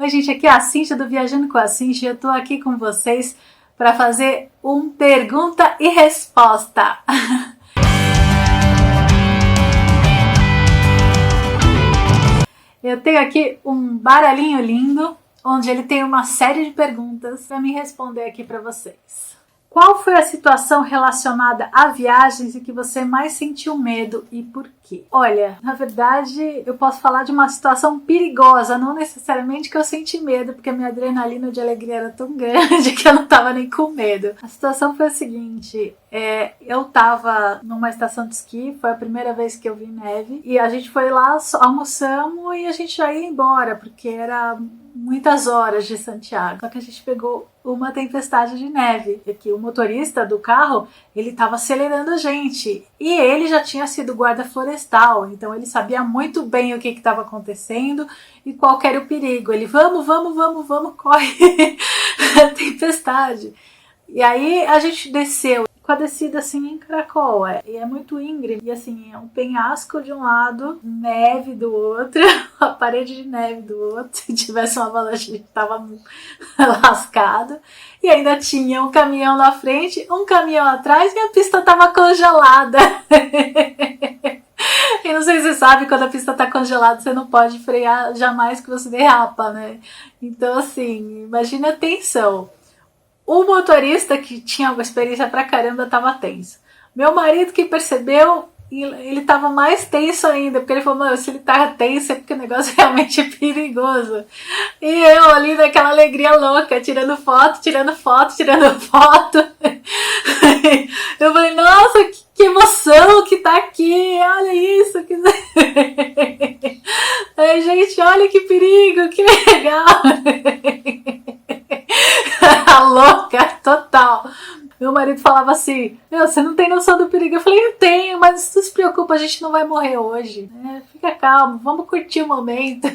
Oi, gente, aqui é a Cíntia do Viajando com a Cíntia. Eu tô aqui com vocês para fazer um pergunta e resposta. Eu tenho aqui um baralhinho lindo, onde ele tem uma série de perguntas para me responder aqui para vocês. Qual foi a situação relacionada a viagens em que você mais sentiu medo e por quê? Olha, na verdade, eu posso falar de uma situação perigosa, não necessariamente que eu senti medo, porque a minha adrenalina de alegria era tão grande que eu não tava nem com medo. A situação foi a seguinte, eu tava numa estação de esqui, foi a primeira vez que eu vi neve, e a gente foi lá, almoçamos e a gente já ia embora, porque era muitas horas de Santiago. Só que a gente pegou uma tempestade de neve. E que o motorista do carro, ele estava acelerando a gente. E ele já tinha sido guarda florestal, então ele sabia muito bem o que estava acontecendo e qual era o perigo. Ele, vamos, corre, tempestade. E aí a gente desceu. Com a descida assim em caracol, e é muito íngreme, e assim, é um penhasco de um lado, neve do outro, a parede de neve do outro, se tivesse uma avalanche a gente tava lascado, e ainda tinha um caminhão na frente, um caminhão atrás, e a pista tava congelada. E não sei se você sabe, quando a pista tá congelada, você não pode frear jamais que você derrapa, né? Então assim, imagina a tensão. O motorista, que tinha uma experiência pra caramba, tava tenso. Meu marido, que percebeu, ele tava mais tenso ainda, porque ele falou, mano, se ele tava tenso é porque o negócio realmente é perigoso. E eu ali naquela alegria louca, tirando foto. Eu falei, nossa, que emoção que tá aqui, olha isso. Ai, gente, olha que perigo, que legal. Louca, total. Meu marido falava assim, você não tem noção do perigo. Eu falei, eu tenho, mas não se preocupa, a gente não vai morrer hoje, né? Fica calmo, vamos curtir o momento.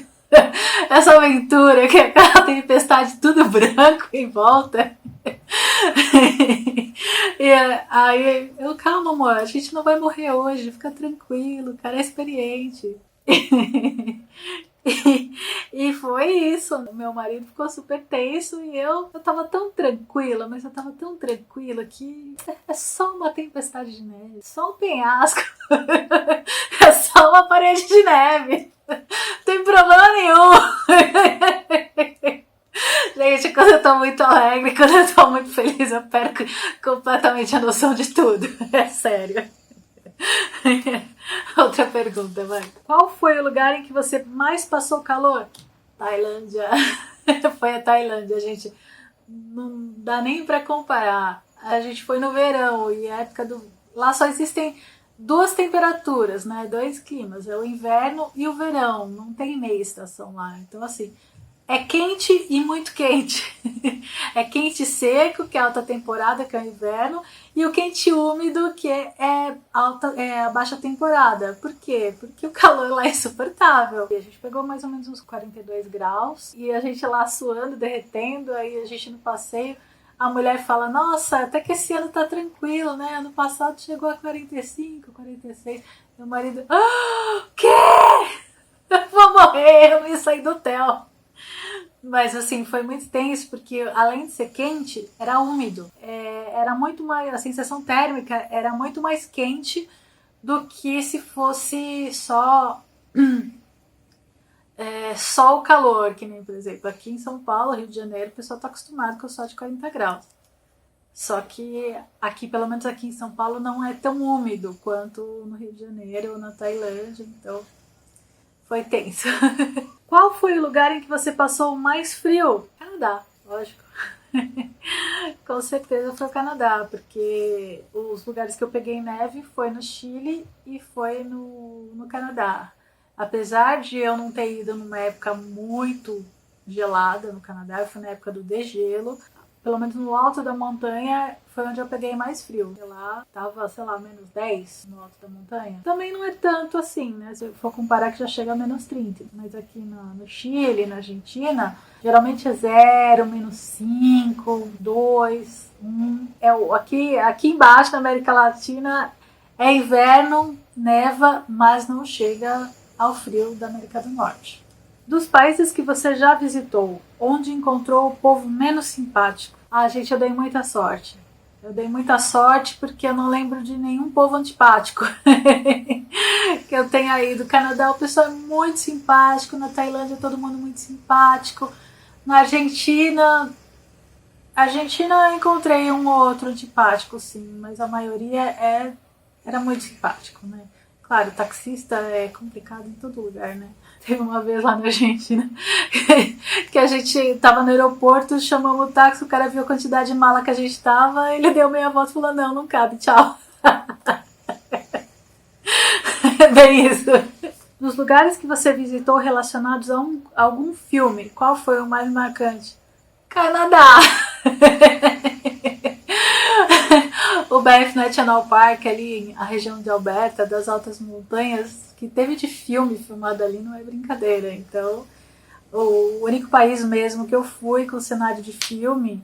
Essa aventura, que é aquela tempestade tudo branco em volta. E aí eu, calma amor, a gente não vai morrer hoje, fica tranquilo, o cara é experiente. E foi isso, meu marido ficou super tenso e eu tava tão tranquila, mas eu tava tão tranquila que é só uma tempestade de neve, só um penhasco, é só uma parede de neve, não tem problema nenhum. Gente, quando eu tô muito alegre, quando eu tô muito feliz, eu perco completamente a noção de tudo, é sério. Outra pergunta, vai. Qual foi o lugar em que você mais passou calor? Tailândia. Foi a Tailândia, gente. Não dá nem pra comparar. A gente foi no verão e a época do... Lá só existem duas temperaturas, né? Dois climas. É o inverno e o verão. Não tem meia estação lá. Então, assim... É quente e muito quente. É quente seco, que é alta temporada, que é o inverno, e o quente úmido, que é a baixa temporada. Por quê? Porque o calor lá é insuportável. E a gente pegou mais ou menos uns 42 graus, e a gente lá suando, derretendo, aí a gente no passeio, a mulher fala, nossa, até que esse ano tá tranquilo, né? Ano passado chegou a 45, 46. Meu marido, o quê? Eu vou morrer, eu não ia sair do hotel. Mas assim, foi muito tenso porque além de ser quente, era úmido. Era muito mais, a sensação térmica era muito mais quente do que se fosse só o calor, que nem, por exemplo, aqui em São Paulo, Rio de Janeiro, o pessoal está acostumado com o sol de 40 graus. Só que aqui, pelo menos aqui em São Paulo, não é tão úmido quanto no Rio de Janeiro ou na Tailândia, então foi tenso. Qual foi o lugar em que você passou mais frio? Canadá, lógico. Com certeza foi o Canadá, porque os lugares que eu peguei neve foi no Chile e foi no Canadá. Apesar de eu não ter ido numa época muito gelada no Canadá, eu fui na época do degelo. Pelo menos no alto da montanha foi onde eu peguei mais frio. Lá tava, sei lá, menos 10 no alto da montanha. Também não é tanto assim, né? Se eu for comparar que já chega a menos 30. Mas aqui no Chile, na Argentina, geralmente é 0, menos 5, 2, 1. Aqui embaixo na América Latina é inverno, neva, mas não chega ao frio da América do Norte. Dos países que você já visitou, onde encontrou o povo menos simpático? Ah, gente, eu dei muita sorte. Eu dei muita sorte porque eu não lembro de nenhum povo antipático que eu tenha ido. No Canadá o pessoal é muito simpático, na Tailândia todo mundo muito simpático. Na Argentina eu encontrei um ou outro antipático, sim, mas a maioria era muito simpático, né? Claro, taxista é complicado em todo lugar, né? Teve uma vez lá na Argentina que a gente tava no aeroporto, chamamos o táxi, o cara viu a quantidade de mala que a gente tava, ele deu meia volta e falou, não cabe, tchau. É bem isso. Dos lugares que você visitou relacionados a algum filme, qual foi o mais marcante? Canadá! O Banff National Park, ali, a região de Alberta, das altas montanhas, que teve de filme filmado ali, não é brincadeira. Então, o único país mesmo que eu fui com cenário de filme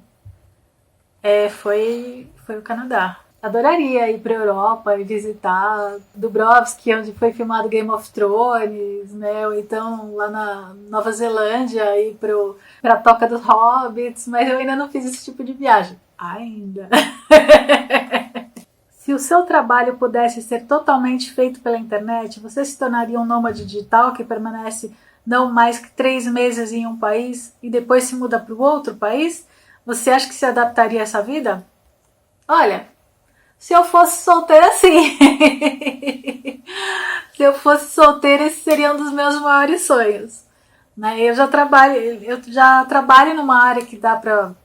foi o Canadá. Adoraria ir para a Europa e visitar Dubrovnik, onde foi filmado Game of Thrones, né? Ou então lá na Nova Zelândia, ir para a Toca dos Hobbits, mas eu ainda não fiz esse tipo de viagem. Ainda. Se o seu trabalho pudesse ser totalmente feito pela internet, você se tornaria um nômade digital que permanece não mais que 3 meses em um país e depois se muda para o outro país? Você acha que se adaptaria a essa vida? Olha, se eu fosse solteira, sim. Se eu fosse solteira, esse seria um dos meus maiores sonhos. Né? Eu já trabalho numa área que dá para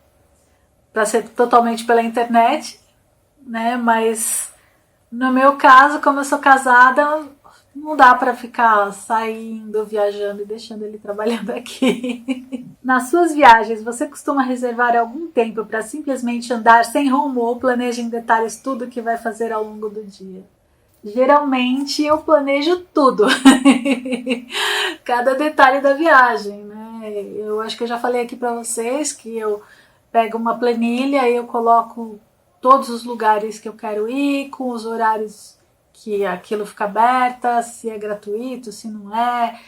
ser totalmente pela internet, né? Mas no meu caso, como eu sou casada, não dá para ficar saindo, viajando e deixando ele trabalhando aqui. Nas suas viagens, você costuma reservar algum tempo para simplesmente andar sem rumo ou planeja em detalhes tudo o que vai fazer ao longo do dia? Geralmente eu planejo tudo, cada detalhe da viagem, né? Eu acho que eu já falei aqui para vocês que eu pego uma planilha e eu coloco todos os lugares que eu quero ir, com os horários que aquilo fica aberta, se é gratuito, se não é.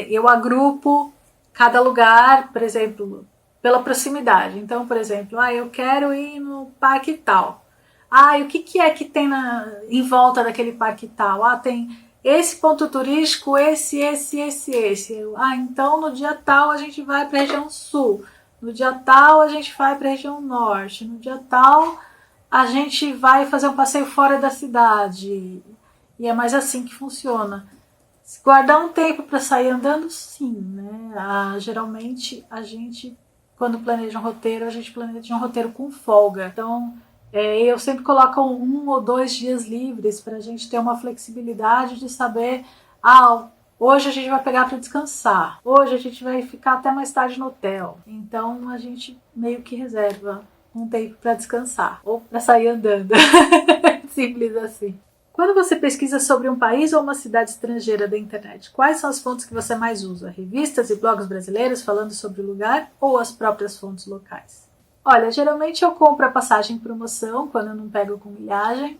Eu agrupo cada lugar, por exemplo, pela proximidade. Então, por exemplo, eu quero ir no parque tal. E o que é que tem em volta daquele parque tal? Tem esse ponto turístico, esse. Então no dia tal a gente vai para a região sul. No dia tal a gente vai para a região norte. No dia tal a gente vai fazer um passeio fora da cidade. E é mais assim que funciona. Se guardar um tempo para sair andando, sim, né? Geralmente a gente, quando planeja um roteiro, a gente planeja um roteiro com folga. Então, eu sempre coloco 1 ou 2 dias livres para a gente ter uma flexibilidade de saber, hoje a gente vai pegar para descansar, hoje a gente vai ficar até mais tarde no hotel. Então a gente meio que reserva um tempo para descansar ou para sair andando. Simples assim. Quando você pesquisa sobre um país ou uma cidade estrangeira da internet, quais são as fontes que você mais usa? Revistas e blogs brasileiros falando sobre o lugar ou as próprias fontes locais? Olha, geralmente eu compro a passagem em promoção, quando eu não pego com milhagem,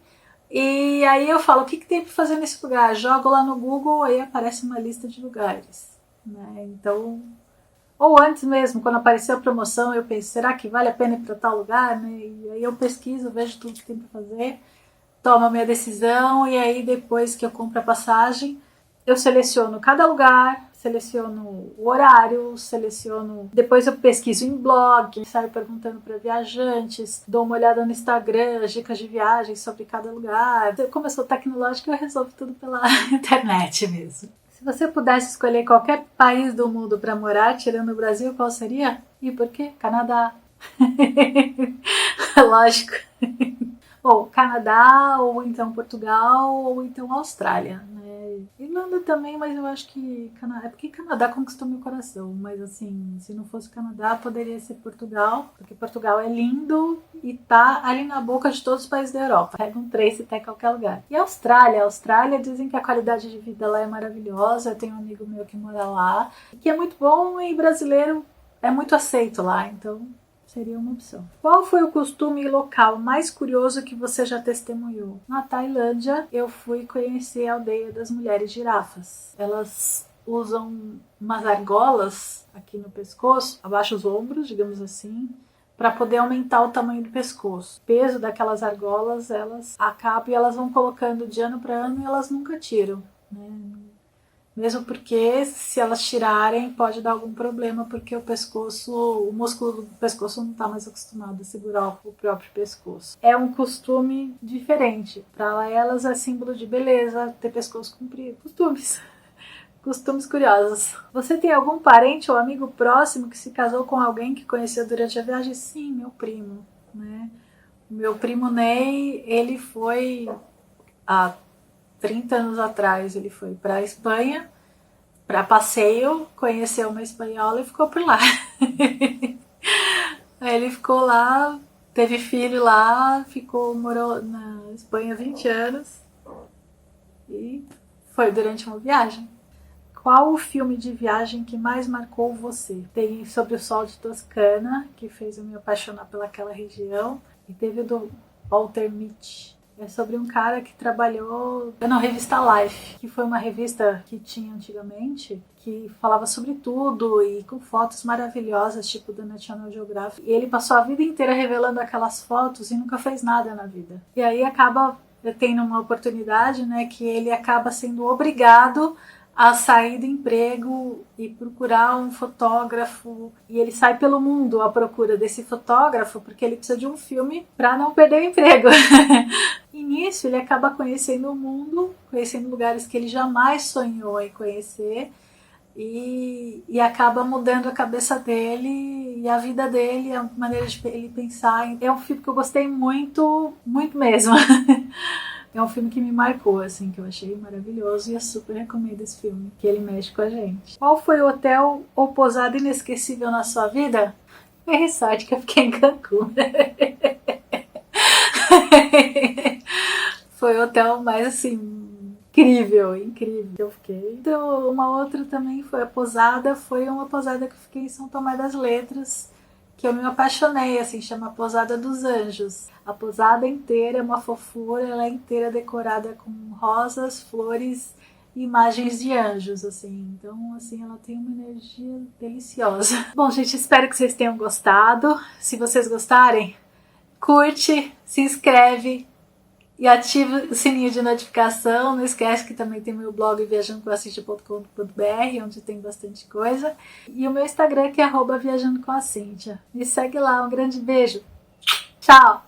e aí eu falo, o que tem para fazer nesse lugar? Jogo lá no Google, aí aparece uma lista de lugares, né? Então, ou antes mesmo, quando apareceu a promoção, eu penso, será que vale a pena ir para tal lugar? Né? E aí eu pesquiso, vejo tudo que tem para fazer, tomo a minha decisão, e aí depois que eu compro a passagem, eu seleciono cada lugar, seleciono o horário, depois eu pesquiso em blog, saio perguntando para viajantes, dou uma olhada no Instagram, dicas de viagem sobre cada lugar. Como eu sou tecnológica, eu resolvo tudo pela internet mesmo. Se você pudesse escolher qualquer país do mundo para morar, tirando o Brasil, qual seria? E por quê? Canadá. Lógico. Ou Canadá, ou então Portugal, ou então Austrália, né? Irlanda também, mas eu acho que é porque Canadá conquistou meu coração, mas assim, se não fosse Canadá, poderia ser Portugal, porque Portugal é lindo e tá ali na boca de todos os países da Europa. Pega um trem se tá em qualquer lugar. E a Austrália dizem que a qualidade de vida lá é maravilhosa, eu tenho um amigo meu que mora lá, que é muito bom e brasileiro é muito aceito lá, então seria uma opção. Qual foi o costume local mais curioso que você já testemunhou? Na Tailândia, eu fui conhecer a aldeia das mulheres girafas. Elas usam umas argolas aqui no pescoço, abaixo dos ombros, digamos assim, para poder aumentar o tamanho do pescoço. O peso daquelas argolas, elas acabam e elas vão colocando de ano para ano e elas nunca tiram, né? Mesmo porque se elas tirarem pode dar algum problema, porque o pescoço, o músculo do pescoço não está mais acostumado a segurar o próprio pescoço. É um costume diferente. Para elas é símbolo de beleza ter pescoço comprido. Costumes curiosos. Você tem algum parente ou amigo próximo que se casou com alguém que conheceu durante a viagem? Sim, meu primo, né? Meu primo Ney, ele foi há 30 anos atrás, ele foi para a Espanha para passeio, conheceu uma espanhola e ficou por lá. Aí ele ficou lá, teve filho lá, morou na Espanha 20 anos e foi durante uma viagem. Qual o filme de viagem que mais marcou você? Tem Sobre o Sol de Toscana, que fez eu me apaixonar pelaquela região, e teve o do Walter Mitty. É sobre um cara que trabalhou na revista Life, que foi uma revista que tinha antigamente, que falava sobre tudo e com fotos maravilhosas, tipo da National Geographic. E ele passou a vida inteira revelando aquelas fotos e nunca fez nada na vida. E aí acaba tendo uma oportunidade, né, que ele acaba sendo obrigado a sair do emprego e procurar um fotógrafo, e ele sai pelo mundo à procura desse fotógrafo porque ele precisa de um filme para não perder o emprego. E nisso ele acaba conhecendo o mundo, conhecendo lugares que ele jamais sonhou em conhecer, e acaba mudando a cabeça dele e a vida dele, a maneira de ele pensar. É um filme que eu gostei muito, muito mesmo. É um filme que me marcou, assim, que eu achei maravilhoso, e eu super recomendo esse filme, que ele mexe com a gente. Qual foi o hotel ou pousada inesquecível na sua vida? Foi Resort, que eu fiquei em Cancún. Foi o hotel mais, assim, incrível que eu fiquei. Então, uma outra também foi uma pousada que eu fiquei em São Tomé das Letras, que eu me apaixonei, assim, chama Pousada dos Anjos. A pousada inteira é uma fofura, ela é inteira decorada com rosas, flores e imagens de anjos, assim. Então, assim, ela tem uma energia deliciosa. Bom, gente, espero que vocês tenham gostado. Se vocês gostarem, curte, se inscreve e ativa o sininho de notificação. Não esquece que também tem meu blog viajandocomacintia.com.br, onde tem bastante coisa. E o meu Instagram, que é @viajandocomacintia. Me segue lá. Um grande beijo. Tchau!